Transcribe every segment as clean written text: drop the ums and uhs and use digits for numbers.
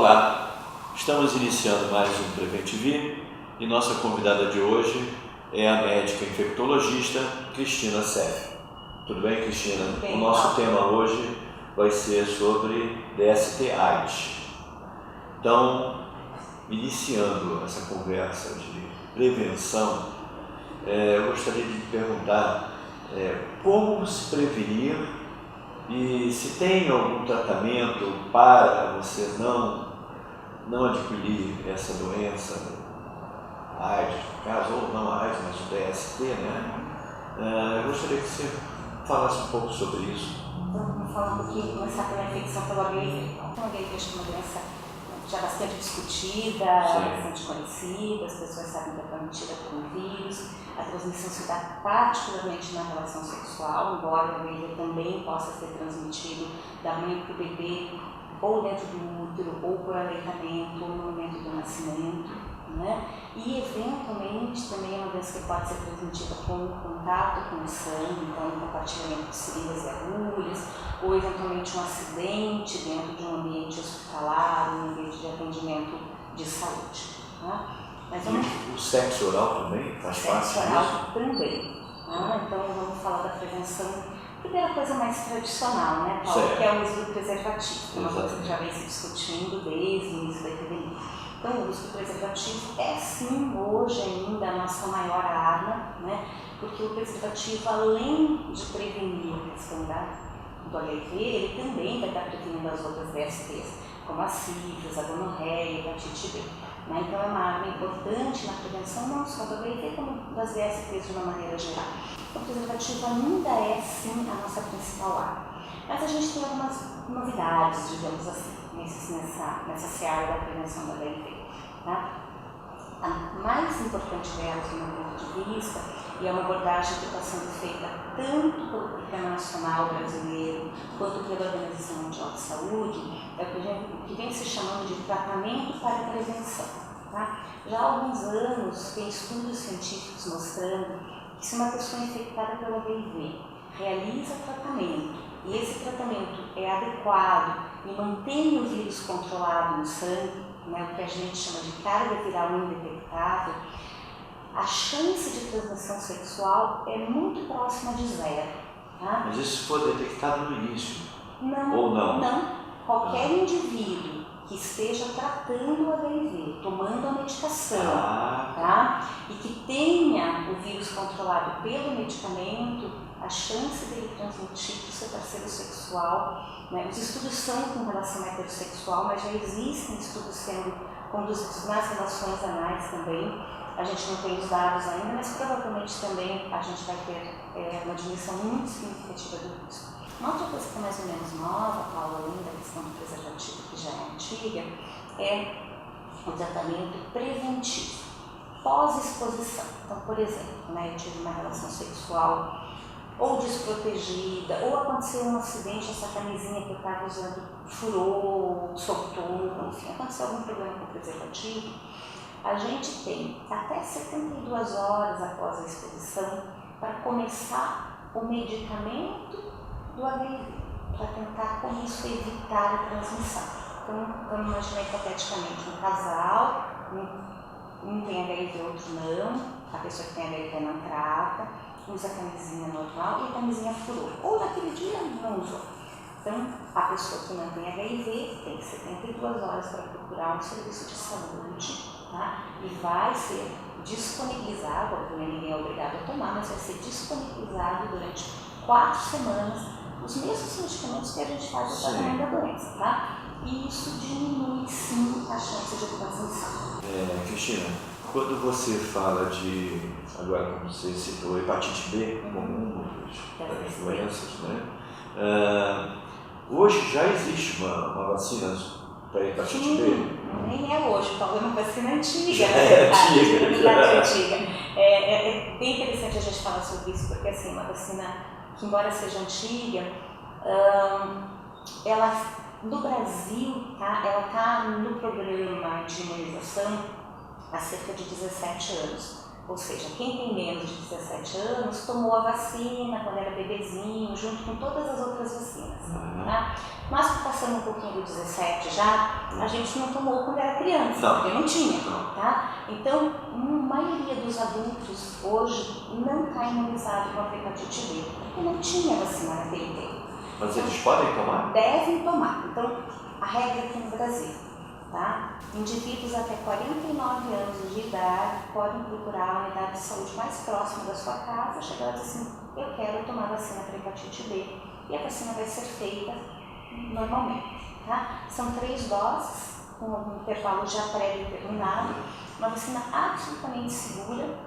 Olá, estamos iniciando mais um Preventivi e nossa convidada de hoje é a médica infectologista Cristina Seff. Tudo bem, Cristina? Bem, o nosso tema hoje vai ser sobre DST-AIDS. Então, iniciando essa conversa de prevenção, eu gostaria de perguntar como se prevenir e se tem algum tratamento para você não adquirir essa doença, AIDS, no caso, ou não AIDS, mas o DST, né? Eu gostaria que você falasse um pouco sobre isso. Então, vamos falar um pouquinho, começar pela infecção pelo HIV. Então, o HIV é uma doença já bastante discutida, bastante conhecida, as pessoas sabem que é transmitida por um vírus. A transmissão se dá particularmente na relação sexual, embora o HIV também possa ser transmitido da mãe para o bebê, ou dentro do útero, ou por aleitamento, ou no momento do nascimento, né? E eventualmente também é uma doença que pode ser transmitida com contato com o sangue, então o compartilhamento de seringas e agulhas, ou eventualmente um acidente dentro de um ambiente hospitalar, um ambiente de atendimento de saúde, né? Mas vamos... O sexo oral também faz parte disso? O sexo oral também. Então vamos falar da prevenção. Primeira coisa mais tradicional, né, Paulo? Que é o uso do preservativo, uma coisa que já vem se discutindo desde o início da epidemia. Então o uso do preservativo é sim hoje ainda a nossa maior arma, né? Porque o preservativo, além de prevenir a questão do HIV, ele também vai estar prevenindo as outras DSTs, como a sífilis, a gonorreia, a hepatite B. Então é uma arma importante na prevenção não só do HIV, como das DSTs de uma maneira geral. O preservativo ainda é sim a nossa principal arma. Mas a gente tem algumas novidades, digamos assim, nessa seara da prevenção do HIV. Tá? A mais importante delas, do meu ponto de vista, e é uma abordagem que está sendo feita tanto pelo Programa Nacional Brasileiro quanto pela Organização Mundial de Saúde, é o que vem se chamando de tratamento para prevenção. Tá? Já há alguns anos tem estudos científicos mostrando que se uma pessoa infectada pelo HIV realiza tratamento e esse tratamento é adequado e mantém o vírus controlado no sangue, né, o que a gente chama de carga viral indetectável, a chance de transmissão sexual é muito próxima de zero. Tá? Mas isso se for detectado no início? Não. Ou não? Não. Qualquer indivíduo que esteja tratando o HIV, tomando a medicação, tá? E que tenha o vírus controlado pelo medicamento, a chance dele transmitir para o seu parceiro sexual, né? Os estudos são com relação à heterossexual, mas já existem estudos sendo conduzidos nas relações anais também. A gente não tem os dados ainda, mas provavelmente também a gente vai ter uma diminuição muito significativa do risco. Uma outra coisa que é mais ou menos nova, Paulo, além da questão do preservativo, que já é antiga, é o tratamento preventivo, pós-exposição. Então, por exemplo, eu tive uma relação sexual ou desprotegida, ou aconteceu um acidente, essa camisinha que eu estava usando furou, soltou, enfim, aconteceu algum problema com o preservativo, a gente tem até 72 horas após a exposição para começar o medicamento do HIV, para tentar com isso evitar a transmissão. Então, vamos imaginar hipoteticamente um casal, um tem HIV, outro não, a pessoa que tem HIV não trata, usa a camisinha normal e a camisinha furou, ou naquele dia não usou. Então, a pessoa que não tem HIV tem 72 horas para procurar um serviço de saúde, tá? E vai ser disponibilizado, obviamente ninguém é obrigado a tomar, mas vai ser disponibilizado durante 4 semanas os mesmos medicamentos que a gente faz o tratamento da doença, tá? E isso diminui sim a chance de transmissão. Cristina, quando você fala de, agora como você citou, hepatite B como das doenças, né? Hoje já existe uma vacina para hepatite B? Nem é hoje, talvez uma vacina antiga. É antiga. É bem interessante a gente falar sobre isso, porque assim, uma vacina que, embora seja antiga, ela no Brasil, tá, ela está no programa de imunização há cerca de 17 anos. Ou seja, quem tem menos de 17 anos tomou a vacina quando era bebezinho, junto com todas as outras vacinas. Tá? Nós que passamos um pouquinho do 17 já, a gente não tomou quando era criança, porque não tinha. Tá? Então, a maioria dos adultos hoje não está imunizado contra a hepatite B, porque não tinha vacina naquele tempo. Mas eles podem tomar? Devem tomar. Então, a regra aqui no Brasil. Tá? Indivíduos até 49 anos de idade podem procurar a unidade de saúde mais próxima da sua casa, chegar e dizer assim, eu quero tomar vacina para hepatite B, e a vacina vai ser feita normalmente. Tá? São 3 doses, com um intervalo já pré-determinado, uma vacina absolutamente segura,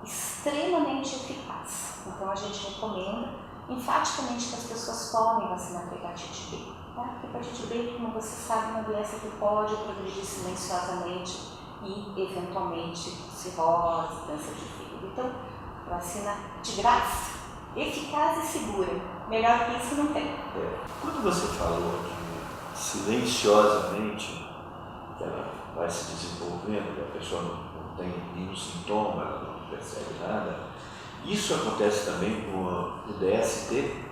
extremamente eficaz. Então a gente recomenda enfaticamente que as pessoas tomem vacina para hepatite B. A hepatite B, como você sabe, é uma doença que pode progredir silenciosamente e, eventualmente, cirrose, câncer de fígado. Então, vacina de graça, eficaz e segura. Melhor que isso não tem. Quando você falou que silenciosamente que ela vai se desenvolvendo, que a pessoa não tem nenhum sintoma, ela não percebe nada, isso acontece também com o DST?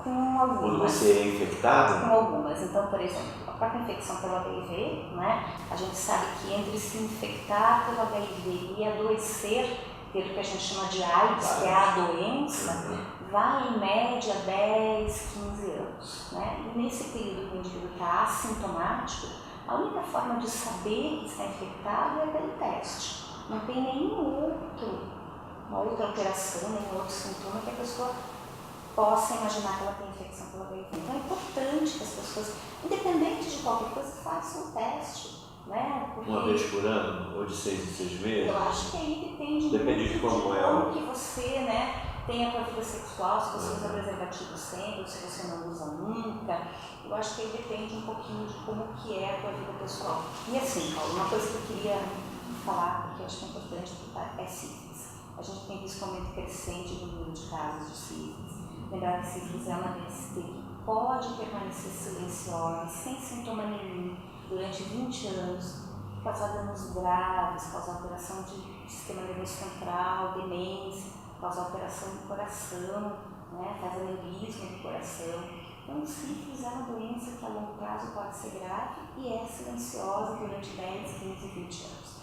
Com algumas. Quando você é infectado? Com algumas. Então, por exemplo, a própria infecção pelo HIV, né? A gente sabe que entre se infectar pelo HIV e adoecer pelo que a gente chama de AIDS, que é a doença, vai em média 10, 15 anos. Né? E nesse período que o indivíduo está assintomático, a única forma de saber que está infectado é pelo teste. Não tem uma outra alteração, nenhum outro sintoma que a pessoa possa imaginar que ela tem infecção pelo HIV. Então é importante que as pessoas, independente de qualquer coisa, façam o teste. Né? Porque uma vez por ano ou de 6 em 6 meses? Eu acho que aí depende de como é como que você, né, tem a sua vida sexual, se você usa preservativo sempre, ou se você não usa nunca. Eu acho que aí depende um pouquinho de como que é a tua vida pessoal. E assim, Paulo, uma coisa que eu queria falar, porque eu acho que é importante, é sífilis. A gente tem visto um aumento crescente do número de casos de sífilis. Lembrar que sífilis é uma DST que pode permanecer silenciosa, sem sintoma nenhum, durante 20 anos, causar danos graves, causar alteração de sistema nervoso central, demência, causar alteração do coração, né, faz aneurisma do coração. Então, sífilis é uma doença que a longo prazo pode ser grave e é silenciosa durante 10, 15, 20 anos.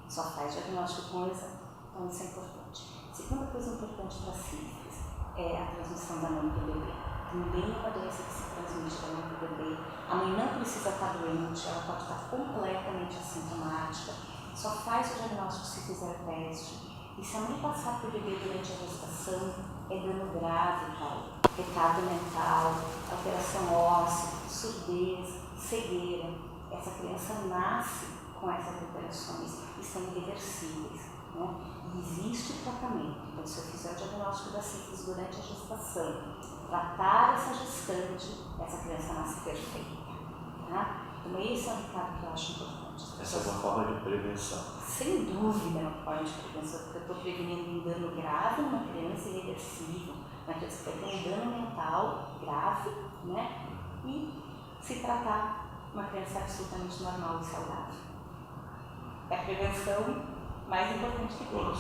Só faz diagnóstico com exame, então isso é importante. Segunda coisa importante para sífilis é a transmissão da mãe para o bebê. Também é uma doença que se transmite da mãe para o bebê. A mãe não precisa estar doente, ela pode estar completamente assintomática. Só faz o diagnóstico se fizer teste. E se a mãe passar para o bebê durante a gestação, é dano grave, Paulo. Retardo mental, alteração óssea, surdez, cegueira. Essa criança nasce com essas alterações e são irreversíveis. Né? E existe tratamento. Então, se eu fizer o diagnóstico da sífilis durante a gestação, tratar essa gestante, essa criança nasce perfeita. Tá? Então, esse é um recado que eu acho importante. Essa é uma forma de prevenção. Sem dúvida, é uma forma de prevenção, porque eu estou prevenindo um dano grave numa criança irreversível, uma criança que vai ter um dano mental grave, né? E se tratar uma criança absolutamente normal e saudável. É a prevenção mais importante que tem,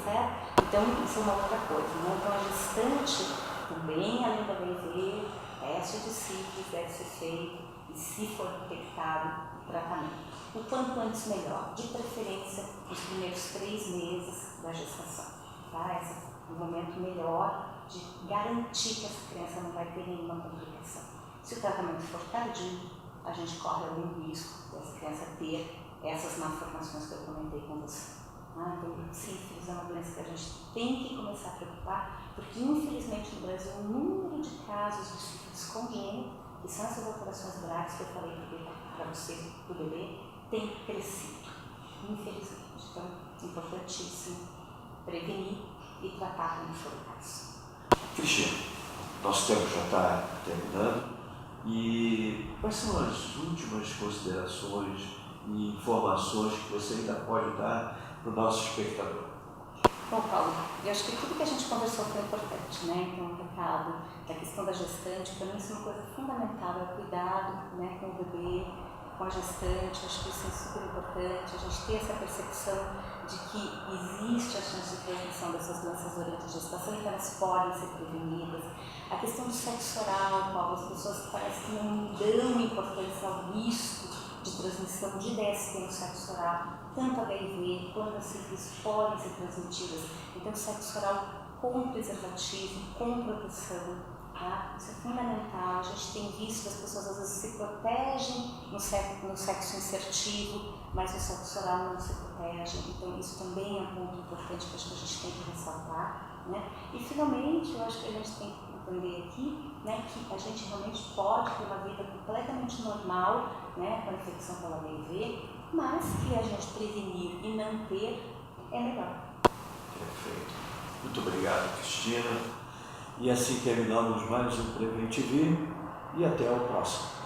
certo? Então, isso é uma outra coisa. Né? Então, a gestante também, além do HIV, teste de sífilis deve ser feito e, se for detectado, o tratamento. O quanto antes melhor, de preferência nos primeiros 3 meses da gestação. Tá? Esse é o momento melhor de garantir que essa criança não vai ter nenhuma complicação. Se o tratamento for tardio, a gente corre algum risco dessa criança ter essas malformações que eu comentei com você. Então, sífilis é uma doença que a gente tem que começar a preocupar, porque infelizmente no Brasil o número de casos de sífilis congênito, que são essas alterações graves que eu falei para você, do bebê, tem crescido, infelizmente. Então, é importantíssimo prevenir e tratar quando for o caso. Cristina, nosso tempo já está terminando. E quais são as últimas considerações e informações que você ainda pode dar para o nosso espectador? Bom, Paulo, eu acho que tudo que a gente conversou foi importante, né? Então, o recado da questão da gestante, para mim isso é uma coisa fundamental, é o cuidado, né, com o bebê, com a gestante. Acho que isso é super importante, a gente ter essa percepção de que existe transmissão dessas doenças durante a gestação, então elas podem ser prevenidas. A questão do sexo oral, Paulo, as pessoas parecem que não dão importância ao risco de transmissão de DST no sexo oral, tanto HIV quanto a sífilis podem ser transmitidas. Então, sexo oral com preservativo, com proteção, tá? Isso é fundamental. A gente tem visto que as pessoas às vezes se protegem no sexo insertivo, mas no sexo oral não se protegem. Então, isso também é um ponto importante que acho que a gente tem que ressaltar, né? E, finalmente, eu acho que a gente tem que entender aqui, né, que a gente realmente pode ter uma vida completamente normal, né, com a infecção pelo HIV, mas que a gente prevenir e não ter é melhor. Perfeito. Muito obrigado, Cristina. E assim terminamos mais um Preventivi e até o próximo.